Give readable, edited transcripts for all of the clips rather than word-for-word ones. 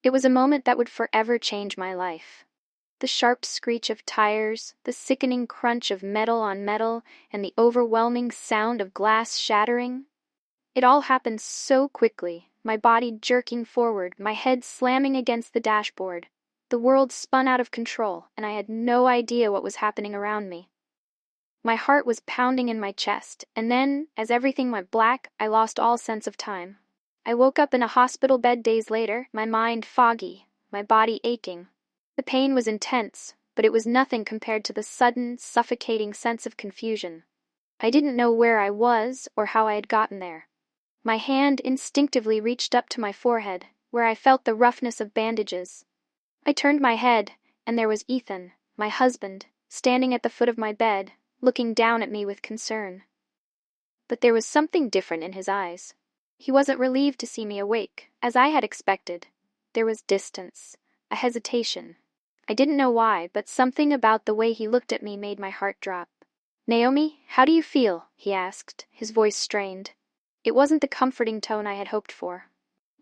It was a moment that would forever change my life. The sharp screech of tires, the sickening crunch of metal on metal, and the overwhelming sound of glass shattering. It all happened so quickly, my body jerking forward, my head slamming against the dashboard. The world spun out of control, and I had no idea what was happening around me. My heart was pounding in my chest, and then, as everything went black, I lost all sense of time. I woke up in a hospital bed days later, my mind foggy, my body aching. The pain was intense, but it was nothing compared to the sudden, suffocating sense of confusion. I didn't know where I was or how I had gotten there. My hand instinctively reached up to my forehead, where I felt the roughness of bandages. I turned my head, and there was Ethan, my husband, standing at the foot of my bed, looking down at me with concern. But there was something different in his eyes. He wasn't relieved to see me awake, as I had expected. There was distance, a hesitation. I didn't know why, but something about the way he looked at me made my heart drop. "Naomi, how do you feel?" he asked, his voice strained. It wasn't the comforting tone I had hoped for.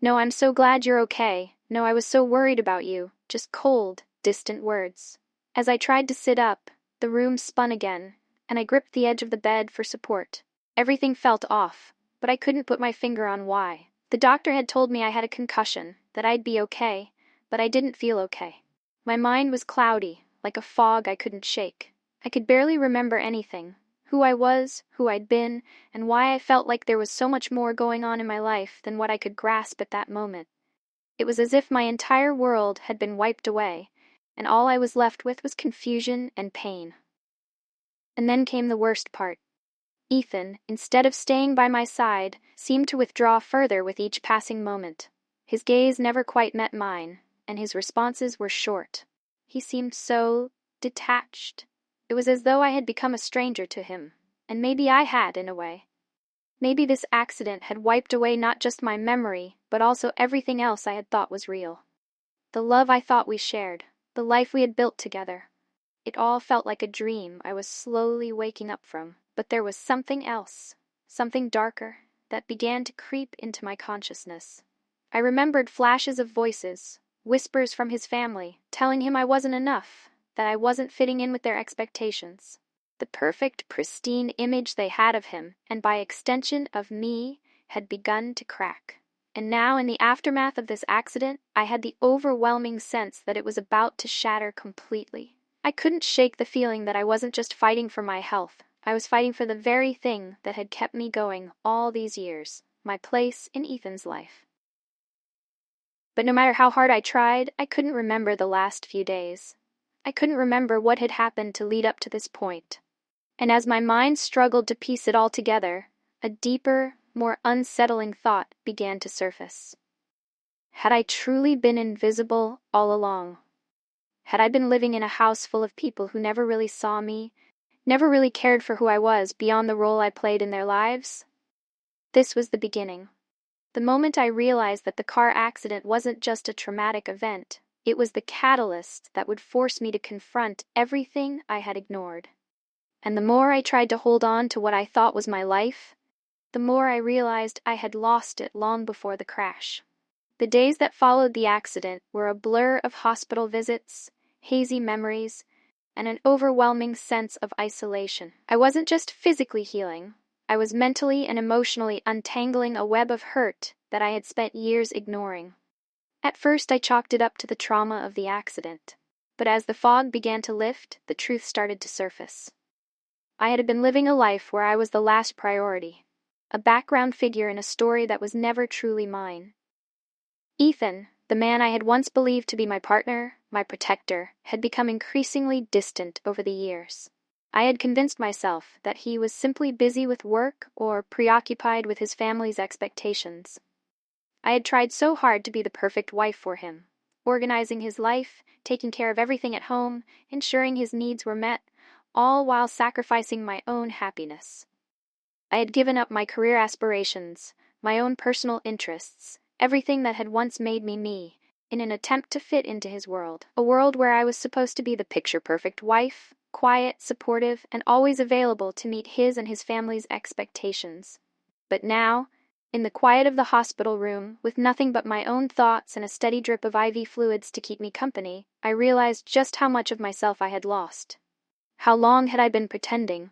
"No, I'm so glad you're okay. No, I was so worried about you." Just cold, distant words. As I tried to sit up, the room spun again, and I gripped the edge of the bed for support. Everything felt off, but I couldn't put my finger on why. The doctor had told me I had a concussion, that I'd be okay, but I didn't feel okay. My mind was cloudy, like a fog I couldn't shake. I could barely remember anything. Who I was, who I'd been, and why I felt like there was so much more going on in my life than what I could grasp at that moment. It was as if my entire world had been wiped away, and all I was left with was confusion and pain. And then came the worst part. Ethan, instead of staying by my side, seemed to withdraw further with each passing moment. His gaze never quite met mine, and his responses were short. He seemed so detached. It was as though I had become a stranger to him, and maybe I had, in a way. Maybe this accident had wiped away not just my memory, but also everything else I had thought was real. The love I thought we shared, the life we had built together. It all felt like a dream I was slowly waking up from. But there was something else, something darker, that began to creep into my consciousness. I remembered flashes of voices, whispers from his family, telling him I wasn't enough, that I wasn't fitting in with their expectations. The perfect, pristine image they had of him, and by extension of me, had begun to crack. And now, in the aftermath of this accident, I had the overwhelming sense that it was about to shatter completely. I couldn't shake the feeling that I wasn't just fighting for my health. I was fighting for the very thing that had kept me going all these years, my place in Ethan's life. But no matter how hard I tried, I couldn't remember the last few days. I couldn't remember what had happened to lead up to this point. And as my mind struggled to piece it all together, a deeper, more unsettling thought began to surface. Had I truly been invisible all along? Had I been living in a house full of people who never really saw me, never really cared for who I was beyond the role I played in their lives? This was the beginning. The moment I realized that the car accident wasn't just a traumatic event, it was the catalyst that would force me to confront everything I had ignored. And the more I tried to hold on to what I thought was my life, the more I realized I had lost it long before the crash. The days that followed the accident were a blur of hospital visits, hazy memories, and an overwhelming sense of isolation. I wasn't just physically healing, I was mentally and emotionally untangling a web of hurt that I had spent years ignoring. At first, I chalked it up to the trauma of the accident, but as the fog began to lift, the truth started to surface. I had been living a life where I was the last priority, a background figure in a story that was never truly mine. Ethan, the man I had once believed to be my partner, my protector, had become increasingly distant over the years. I had convinced myself that he was simply busy with work or preoccupied with his family's expectations. I had tried so hard to be the perfect wife for him, organizing his life, taking care of everything at home, ensuring his needs were met, all while sacrificing my own happiness. I had given up my career aspirations, my own personal interests, everything that had once made me me, in an attempt to fit into his world, a world where I was supposed to be the picture-perfect wife, quiet, supportive, and always available to meet his and his family's expectations. But now, In the quiet of the hospital room, with nothing but my own thoughts and a steady drip of IV fluids to keep me company, I realized just how much of myself I had lost. How long had I been pretending?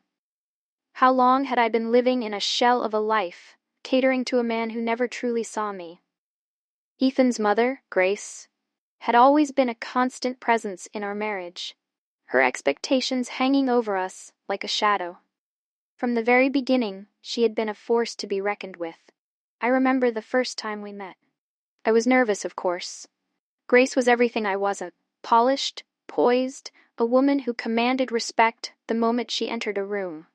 How long had I been living in a shell of a life, catering to a man who never truly saw me? Ethan's mother, Grace, had always been a constant presence in our marriage, her expectations hanging over us like a shadow. From the very beginning, she had been a force to be reckoned with. I remember the first time we met. I was nervous, of course. Grace was everything I wasn't: polished, poised, a woman who commanded respect the moment she entered a room.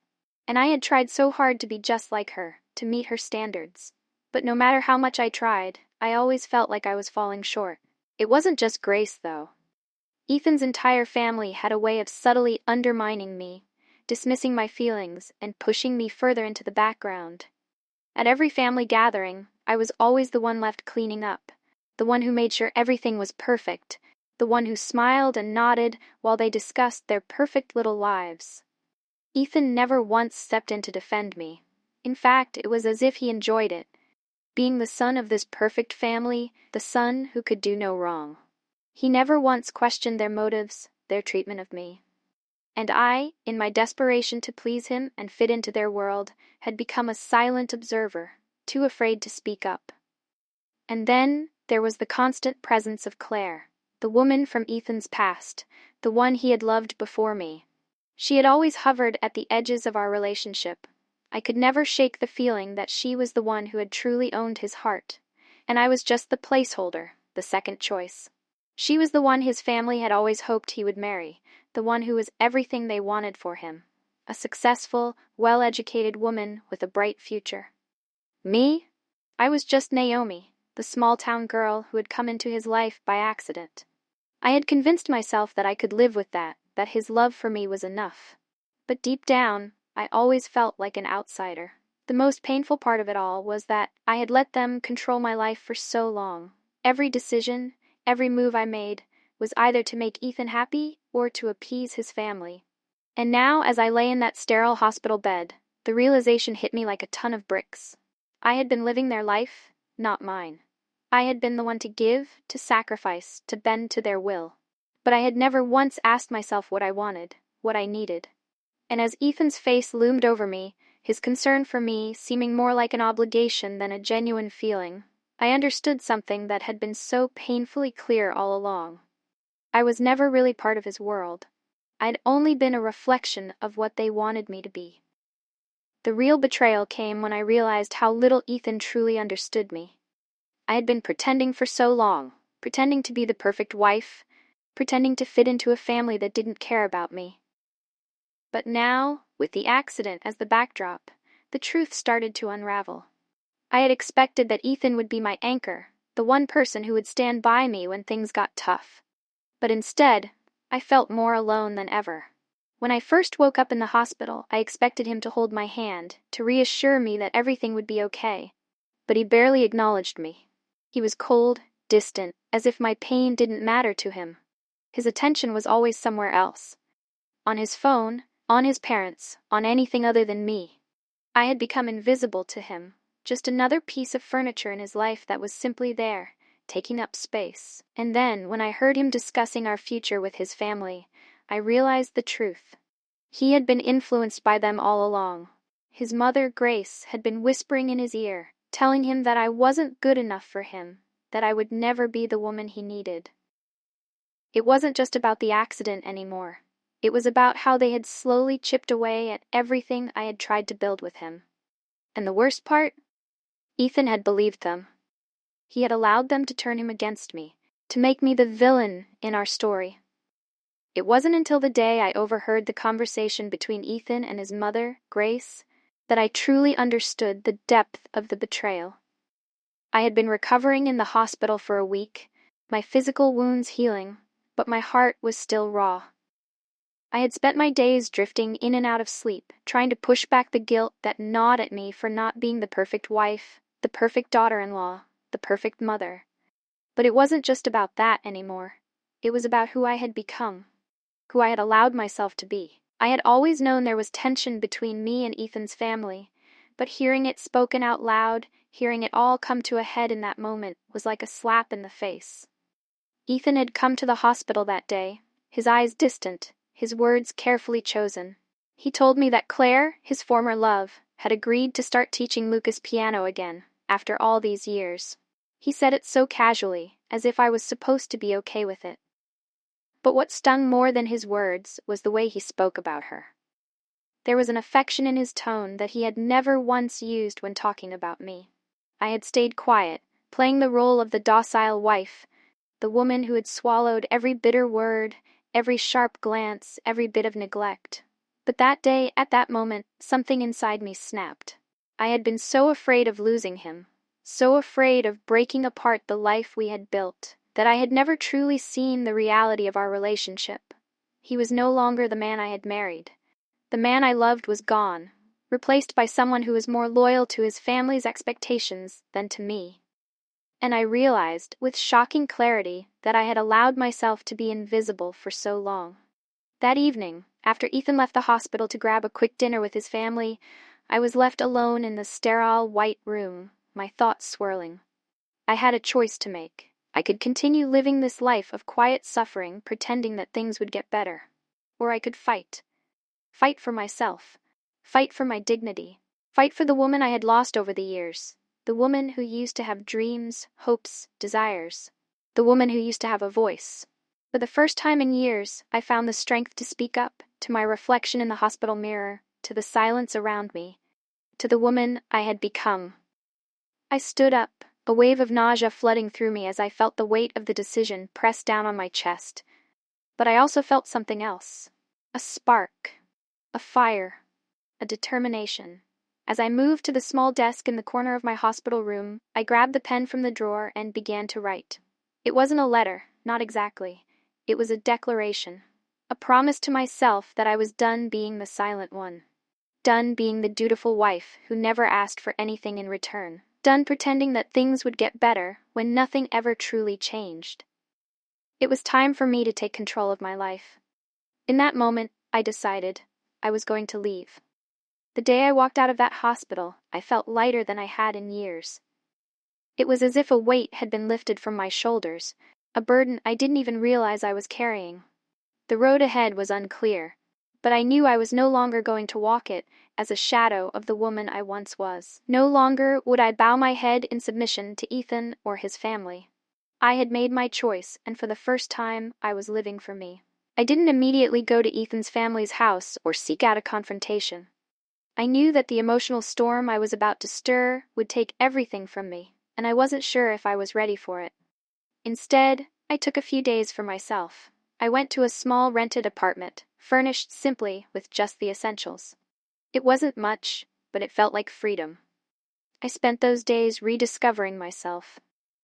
And I had tried so hard to be just like her, to meet her standards. But no matter how much I tried, I always felt like I was falling short. It wasn't just Grace, though. Ethan's entire family had a way of subtly undermining me, dismissing my feelings, and pushing me further into the background. At every family gathering, I was always the one left cleaning up, the one who made sure everything was perfect, the one who smiled and nodded while they discussed their perfect little lives. Ethan never once stepped in to defend me. In fact, it was as if he enjoyed it, being the son of this perfect family, the son who could do no wrong. He never once questioned their motives, their treatment of me. And I, in my desperation to please him and fit into their world, had become a silent observer, too afraid to speak up. And then there was the constant presence of Claire, the woman from Ethan's past, the one he had loved before me. She had always hovered at the edges of our relationship. I could never shake the feeling that she was the one who had truly owned his heart, and I was just the placeholder, the second choice. She was the one his family had always hoped he would marry, the one who was everything they wanted for him. A successful, well-educated woman with a bright future. Me? I was just Naomi, the small-town girl who had come into his life by accident. I had convinced myself that I could live with that his love for me was enough. But deep down, I always felt like an outsider. The most painful part of it all was that I had let them control my life for so long. Every decision, every move I made, was either to make Ethan happy or to appease his family. And now, as I lay in that sterile hospital bed, the realization hit me like a ton of bricks. I had been living their life, not mine. I had been the one to give, to sacrifice, to bend to their will. But I had never once asked myself what I wanted, what I needed. And as Ethan's face loomed over me, his concern for me seeming more like an obligation than a genuine feeling, I understood something that had been so painfully clear all along. I was never really part of his world. I'd only been a reflection of what they wanted me to be. The real betrayal came when I realized how little Ethan truly understood me. I had been pretending for so long, pretending to be the perfect wife, pretending to fit into a family that didn't care about me. But now, with the accident as the backdrop, the truth started to unravel. I had expected that Ethan would be my anchor, the one person who would stand by me when things got tough. But instead, I felt more alone than ever. When I first woke up in the hospital, I expected him to hold my hand, to reassure me that everything would be okay. But he barely acknowledged me. He was cold, distant, as if my pain didn't matter to him. His attention was always somewhere else. On his phone, on his parents, on anything other than me. I had become invisible to him, just another piece of furniture in his life that was simply there, taking up space. And then, when I heard him discussing our future with his family, I realized the truth. He had been influenced by them all along. His mother, Grace, had been whispering in his ear, telling him that I wasn't good enough for him, that I would never be the woman he needed. It wasn't just about the accident anymore. It was about how they had slowly chipped away at everything I had tried to build with him. And the worst part? Ethan had believed them. He had allowed them to turn him against me, to make me the villain in our story. It wasn't until the day I overheard the conversation between Ethan and his mother, Grace, that I truly understood the depth of the betrayal. I had been recovering in the hospital for a week, my physical wounds healing, but my heart was still raw. I had spent my days drifting in and out of sleep, trying to push back the guilt that gnawed at me for not being the perfect wife, the perfect daughter-in-law, the perfect mother. But it wasn't just about that anymore. It was about who I had become, who I had allowed myself to be. I had always known there was tension between me and Ethan's family, but hearing it spoken out loud, Hearing it all come to a head in that moment was like a slap in the face. Ethan had come to the hospital that day, his eyes distant, his words carefully chosen. He told me that Claire, his former love, had agreed to start teaching Lucas piano again, after all these years. He said it so casually, as if I was supposed to be okay with it. But what stung more than his words was the way he spoke about her. There was an affection in his tone that he had never once used when talking about me. I had stayed quiet, playing the role of the docile wife, the woman who had swallowed every bitter word, every sharp glance, every bit of neglect. But that day, at that moment, something inside me snapped. I had been so afraid of losing him, so afraid of breaking apart the life we had built, that I had never truly seen the reality of our relationship. He was no longer the man I had married. The man I loved was gone, replaced by someone who was more loyal to his family's expectations than to me. And I realized, with shocking clarity, that I had allowed myself to be invisible for so long. That evening, after Ethan left the hospital to grab a quick dinner with his family, I was left alone in the sterile white room, my thoughts swirling. I had a choice to make. I could continue living this life of quiet suffering, pretending that things would get better. Or I could fight. Fight for myself. Fight for my dignity. Fight for the woman I had lost over the years. The woman who used to have dreams, hopes, desires. The woman who used to have a voice. For the first time in years, I found the strength to speak up, to my reflection in the hospital mirror, to the silence around me, to the woman I had become. I stood up, a wave of nausea flooding through me as I felt the weight of the decision press down on my chest. But I also felt something else. A spark. A fire. A determination. As I moved to the small desk in the corner of my hospital room, I grabbed the pen from the drawer and began to write. It wasn't a letter, not exactly. It was a declaration. A promise to myself that I was done being the silent one. Done being the dutiful wife who never asked for anything in return. Done pretending that things would get better when nothing ever truly changed. It was time for me to take control of my life. In that moment, I decided I was going to leave. The day I walked out of that hospital, I felt lighter than I had in years. It was as if a weight had been lifted from my shoulders, a burden I didn't even realize I was carrying. The road ahead was unclear, but I knew I was no longer going to walk it as a shadow of the woman I once was. No longer would I bow my head in submission to Ethan or his family. I had made my choice, and for the first time, I was living for me. I didn't immediately go to Ethan's family's house or seek out a confrontation. I knew that the emotional storm I was about to stir would take everything from me, and I wasn't sure if I was ready for it. Instead, I took a few days for myself. I went to a small rented apartment, furnished simply with just the essentials. It wasn't much, but it felt like freedom. I spent those days rediscovering myself.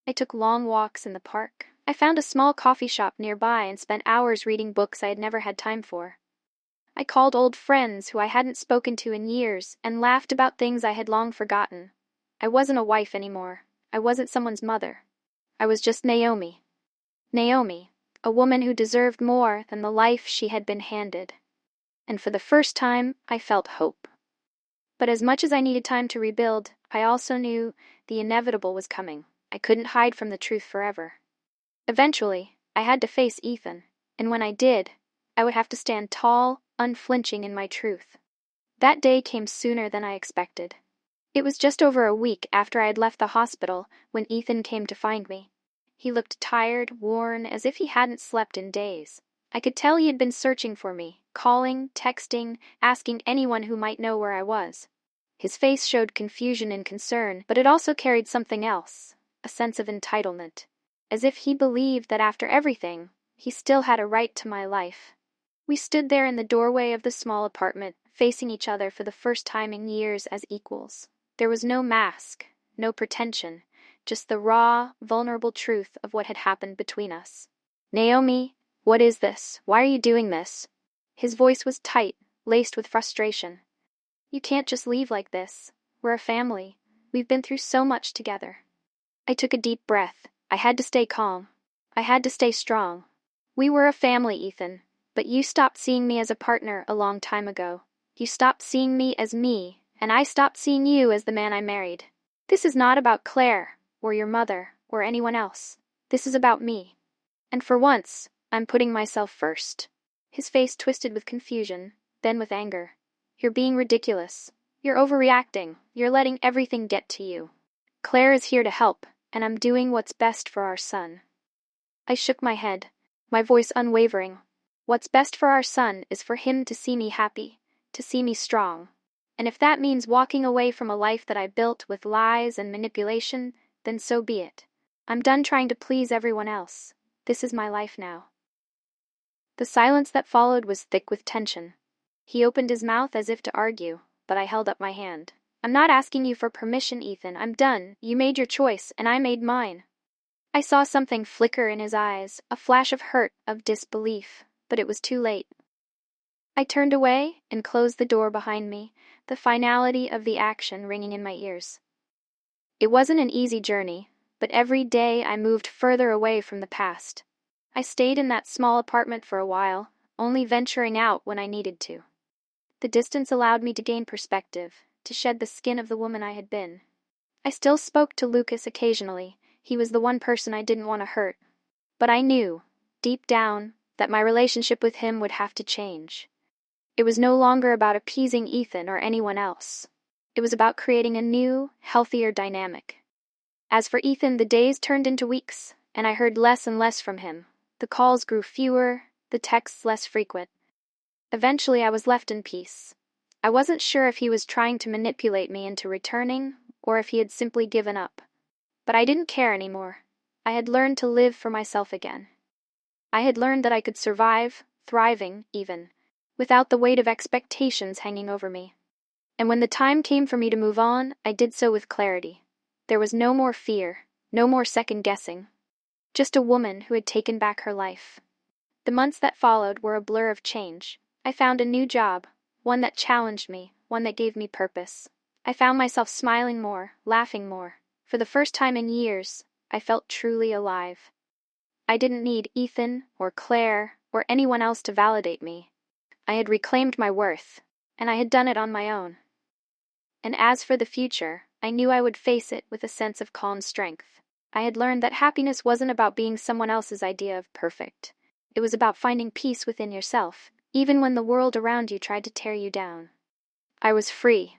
I took long walks in the park. I found a small coffee shop nearby and spent hours reading books I had never had time for. I called old friends who I hadn't spoken to in years and laughed about things I had long forgotten. I wasn't a wife anymore. I wasn't someone's mother. I was just Naomi. Naomi, a woman who deserved more than the life she had been handed. And for the first time, I felt hope. But as much as I needed time to rebuild, I also knew the inevitable was coming. I couldn't hide from the truth forever. Eventually, I had to face Ethan, and when I did, I would have to stand tall, unflinching in my truth. That day came sooner than I expected. It was just over a week after I had left the hospital when Ethan came to find me. He looked tired, worn, as if he hadn't slept in days. I could tell he had been searching for me, calling, texting, asking anyone who might know where I was. His face showed confusion and concern, but it also carried something else, a sense of entitlement, as if he believed that after everything, he still had a right to my life. We stood there in the doorway of the small apartment, facing each other for the first time in years as equals. There was no mask, no pretension, just the raw, vulnerable truth of what had happened between us. "Naomi, what is this? Why are you doing this?" His voice was tight, laced with frustration. "You can't just leave like this. We're a family. We've been through so much together." I took a deep breath. I had to stay calm. I had to stay strong. "We were a family, Ethan. But you stopped seeing me as a partner a long time ago. You stopped seeing me as me, and I stopped seeing you as the man I married. This is not about Claire, or your mother, or anyone else. This is about me. And for once, I'm putting myself first." His face twisted with confusion, then with anger. "You're being ridiculous. You're overreacting. You're letting everything get to you. Claire is here to help, and I'm doing what's best for our son." I shook my head, my voice unwavering. What's best for our son is for him to see me happy, to see me strong. And if that means walking away from a life that I built with lies and manipulation, then so be it. I'm done trying to please everyone else. This is my life now. The silence that followed was thick with tension. He opened his mouth as if to argue, but I held up my hand. "I'm not asking you for permission, Ethan. I'm done. You made your choice, and I made mine." I saw something flicker in his eyes, a flash of hurt, of disbelief, but it was too late. I turned away and closed the door behind me, the finality of the action ringing in my ears. It wasn't an easy journey, but every day I moved further away from the past. I stayed in that small apartment for a while, only venturing out when I needed to. The distance allowed me to gain perspective, to shed the skin of the woman I had been. I still spoke to Lucas occasionally. He was the one person I didn't want to hurt. But I knew, deep down, that my relationship with him would have to change. It was no longer about appeasing Ethan or anyone else. It was about creating a new, healthier dynamic. As for Ethan, the days turned into weeks, and I heard less and less from him. The calls grew fewer, the texts less frequent. Eventually, I was left in peace. I wasn't sure if he was trying to manipulate me into returning, or if he had simply given up. But I didn't care anymore. I had learned to live for myself again. I had learned that I could survive, thriving, even, without the weight of expectations hanging over me. And when the time came for me to move on, I did so with clarity. There was no more fear, no more second-guessing. Just a woman who had taken back her life. The months that followed were a blur of change. I found a new job, one that challenged me, one that gave me purpose. I found myself smiling more, laughing more. For the first time in years, I felt truly alive. I didn't need Ethan, or Claire, or anyone else to validate me. I had reclaimed my worth, and I had done it on my own. And as for the future, I knew I would face it with a sense of calm strength. I had learned that happiness wasn't about being someone else's idea of perfect. It was about finding peace within yourself, even when the world around you tried to tear you down. I was free,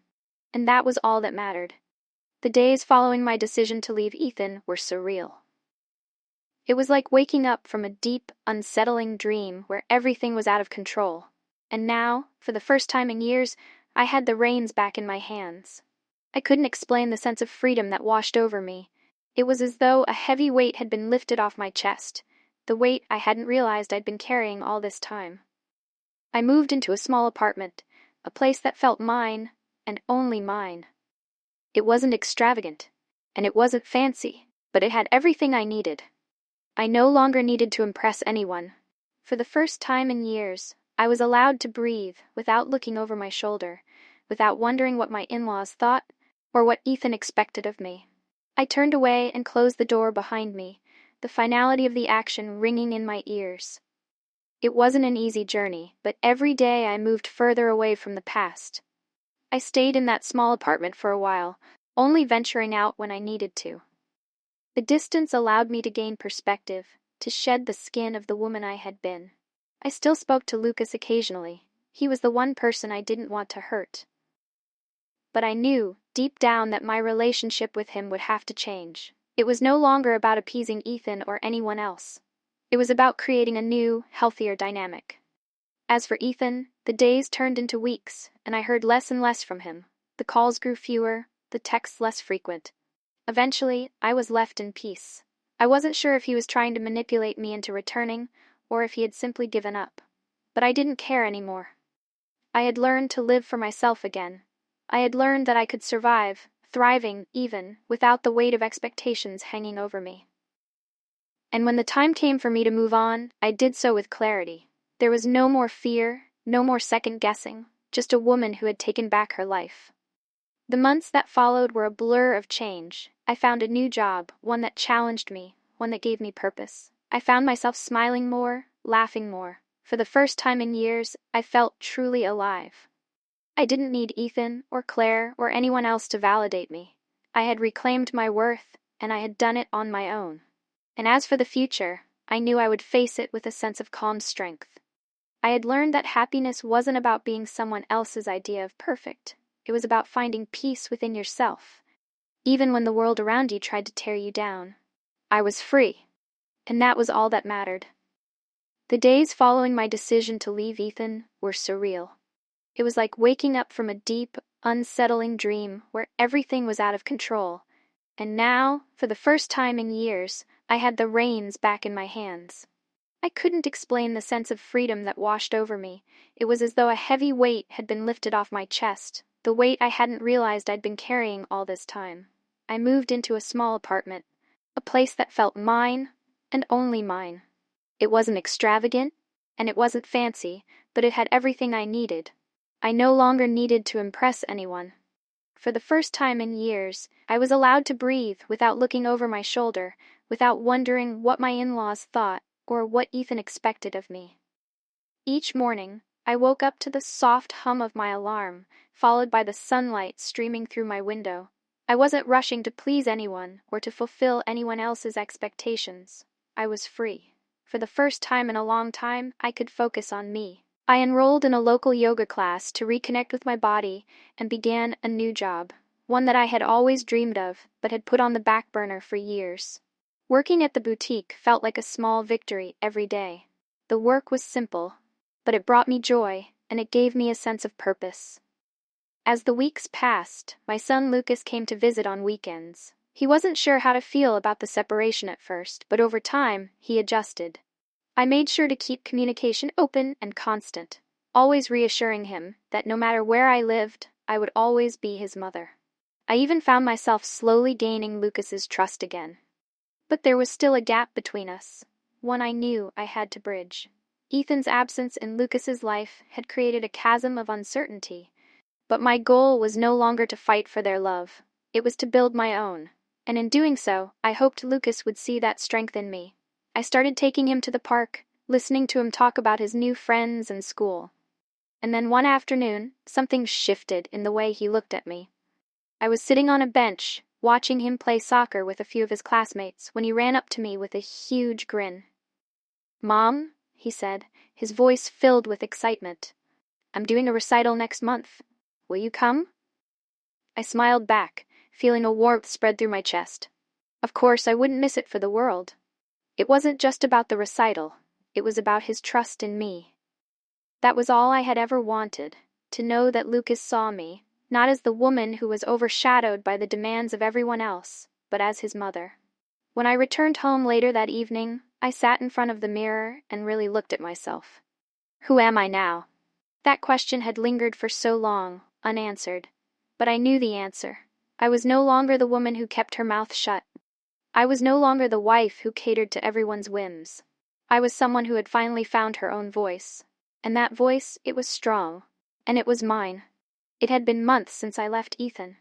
and that was all that mattered. The days following my decision to leave Ethan were surreal. It was like waking up from a deep, unsettling dream where everything was out of control. And now, for the first time in years, I had the reins back in my hands. I couldn't explain the sense of freedom that washed over me. It was as though a heavy weight had been lifted off my chest, the weight I hadn't realized I'd been carrying all this time. I moved into a small apartment, a place that felt mine, and only mine. It wasn't extravagant, and it wasn't fancy, but it had everything I needed. I no longer needed to impress anyone. For the first time in years, I was allowed to breathe without looking over my shoulder, without wondering what my in-laws thought or what Ethan expected of me. I turned away and closed the door behind me, the finality of the action ringing in my ears. It wasn't an easy journey, but every day I moved further away from the past. I stayed in that small apartment for a while, only venturing out when I needed to. The distance allowed me to gain perspective, to shed the skin of the woman I had been. I still spoke to Lucas occasionally. He was the one person I didn't want to hurt. But I knew, deep down, that my relationship with him would have to change. It was no longer about appeasing Ethan or anyone else. It was about creating a new, healthier dynamic. As for Ethan, the days turned into weeks, and I heard less and less from him. The calls grew fewer, the texts less frequent. Eventually, I was left in peace. I wasn't sure if he was trying to manipulate me into returning, or if he had simply given up. But I didn't care anymore. I had learned to live for myself again. I had learned that I could survive, thriving even, without the weight of expectations hanging over me. And when the time came for me to move on, I did so with clarity. There was no more fear, no more second-guessing, just a woman who had taken back her life. The months that followed were a blur of change. I found a new job, one that challenged me, one that gave me purpose. I found myself smiling more, laughing more. For the first time in years, I felt truly alive. I didn't need Ethan, or Claire, or anyone else to validate me. I had reclaimed my worth, and I had done it on my own. And as for the future, I knew I would face it with a sense of calm strength. I had learned that happiness wasn't about being someone else's idea of perfect. It was about finding peace within yourself, even when the world around you tried to tear you down. I was free, and that was all that mattered. The days following my decision to leave Ethan were surreal. It was like waking up from a deep, unsettling dream where everything was out of control. And now, for the first time in years, I had the reins back in my hands. I couldn't explain the sense of freedom that washed over me. It was as though a heavy weight had been lifted off my chest, the weight I hadn't realized I'd been carrying all this time. I moved into a small apartment, a place that felt mine, and only mine. It wasn't extravagant, and it wasn't fancy, but it had everything I needed. I no longer needed to impress anyone. For the first time in years, I was allowed to breathe without looking over my shoulder, without wondering what my in-laws thought or what Ethan expected of me. Each morning, I woke up to the soft hum of my alarm, followed by the sunlight streaming through my window. I wasn't rushing to please anyone or to fulfill anyone else's expectations. I was free. For the first time in a long time, I could focus on me. I enrolled in a local yoga class to reconnect with my body and began a new job, one that I had always dreamed of but had put on the back burner for years. Working at the boutique felt like a small victory every day. The work was simple, but it brought me joy, and it gave me a sense of purpose. As the weeks passed, my son Lucas came to visit on weekends. He wasn't sure how to feel about the separation at first, but over time, he adjusted. I made sure to keep communication open and constant, always reassuring him that no matter where I lived, I would always be his mother. I even found myself slowly gaining Lucas's trust again. But there was still a gap between us, one I knew I had to bridge. Ethan's absence in Lucas's life had created a chasm of uncertainty, but my goal was no longer to fight for their love. It was to build my own, and in doing so, I hoped Lucas would see that strength in me. I started taking him to the park, listening to him talk about his new friends and school. And then one afternoon, something shifted in the way he looked at me. I was sitting on a bench, watching him play soccer with a few of his classmates, when he ran up to me with a huge grin. "Mom," he said, his voice filled with excitement, "I'm doing a recital next month. Will you come?" I smiled back, feeling a warmth spread through my chest. Of course, I wouldn't miss it for the world. It wasn't just about the recital, it was about his trust in me. That was all I had ever wanted, to know that Lucas saw me, not as the woman who was overshadowed by the demands of everyone else, but as his mother. When I returned home later that evening, I sat in front of the mirror and really looked at myself. Who am I now? That question had lingered for so long, unanswered. But I knew the answer. I was no longer the woman who kept her mouth shut. I was no longer the wife who catered to everyone's whims. I was someone who had finally found her own voice. And that voice, it was strong. And it was mine. It had been months since I left Ethan.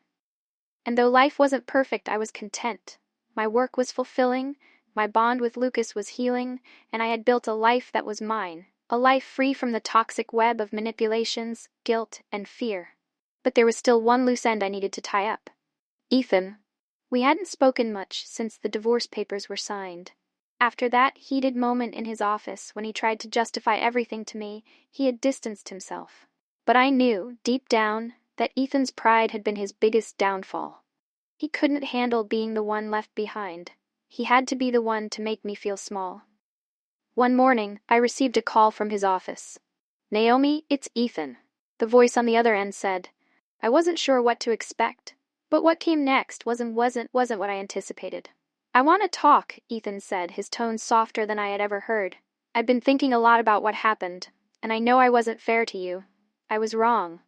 And though life wasn't perfect, I was content. My work was fulfilling, my bond with Lucas was healing, and I had built a life that was mine. A life free from the toxic web of manipulations, guilt, and fear. But there was still one loose end I needed to tie up. Ethan. We hadn't spoken much since the divorce papers were signed. After that heated moment in his office when he tried to justify everything to me, he had distanced himself. But I knew, deep down, that Ethan's pride had been his biggest downfall. He couldn't handle being the one left behind. He had to be the one to make me feel small. One morning, I received a call from his office. "Naomi, it's Ethan." The voice on the other end said. I wasn't sure what to expect, but what came next wasn't what I anticipated. "I want to talk," Ethan said, his tone softer than I had ever heard. "I've been thinking a lot about what happened, and I know I wasn't fair to you. I was wrong."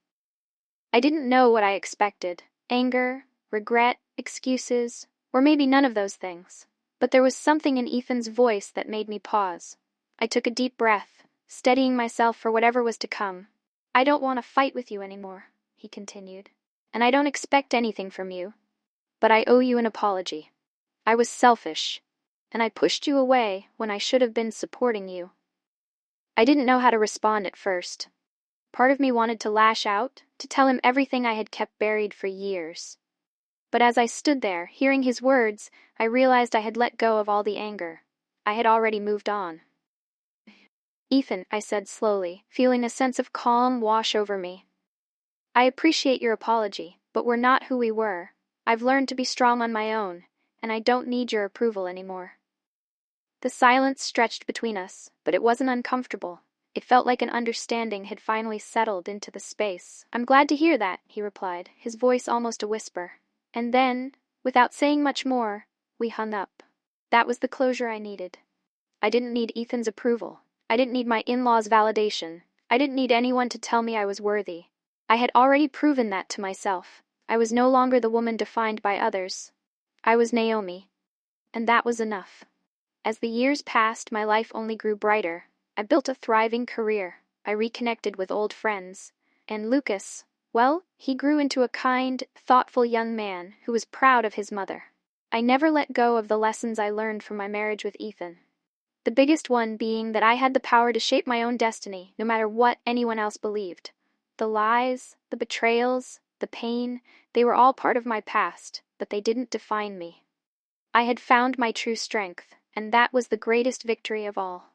I didn't know what I expected. Anger, regret, excuses, or maybe none of those things. But there was something in Ethan's voice that made me pause. I took a deep breath, steadying myself for whatever was to come. "I don't want to fight with you anymore," he continued. "And I don't expect anything from you. But I owe you an apology. I was selfish, and I pushed you away when I should have been supporting you." I didn't know how to respond at first. Part of me wanted to lash out, to tell him everything I had kept buried for years. But as I stood there, hearing his words, I realized I had let go of all the anger. I had already moved on. Ethan, I said slowly, feeling a sense of calm wash over me. I appreciate your apology, but we're not who we were. I've learned to be strong on my own, and I don't need your approval anymore. The silence stretched between us, but it wasn't uncomfortable. It felt like an understanding had finally settled into the space. I'm glad to hear that, he replied, his voice almost a whisper. And then, without saying much more, we hung up. That was the closure I needed. I didn't need Ethan's approval. I didn't need my in-laws' validation. I didn't need anyone to tell me I was worthy. I had already proven that to myself. I was no longer the woman defined by others. I was Naomi. And that was enough. As the years passed, my life only grew brighter. I built a thriving career. I reconnected with old friends. And Lucas, well, he grew into a kind, thoughtful young man who was proud of his mother. I never let go of the lessons I learned from my marriage with Ethan. The biggest one being that I had the power to shape my own destiny, no matter what anyone else believed. The lies, the betrayals, the pain, they were all part of my past, but they didn't define me. I had found my true strength, and that was the greatest victory of all.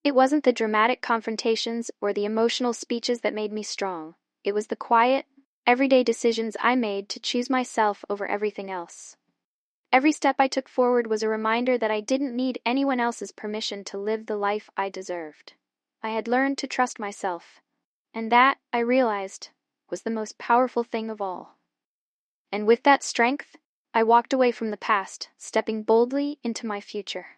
It wasn't the dramatic confrontations or the emotional speeches that made me strong. It was the quiet, everyday decisions I made to choose myself over everything else. Every step I took forward was a reminder that I didn't need anyone else's permission to live the life I deserved. I had learned to trust myself, and that, I realized, was the most powerful thing of all. And with that strength, I walked away from the past, stepping boldly into my future.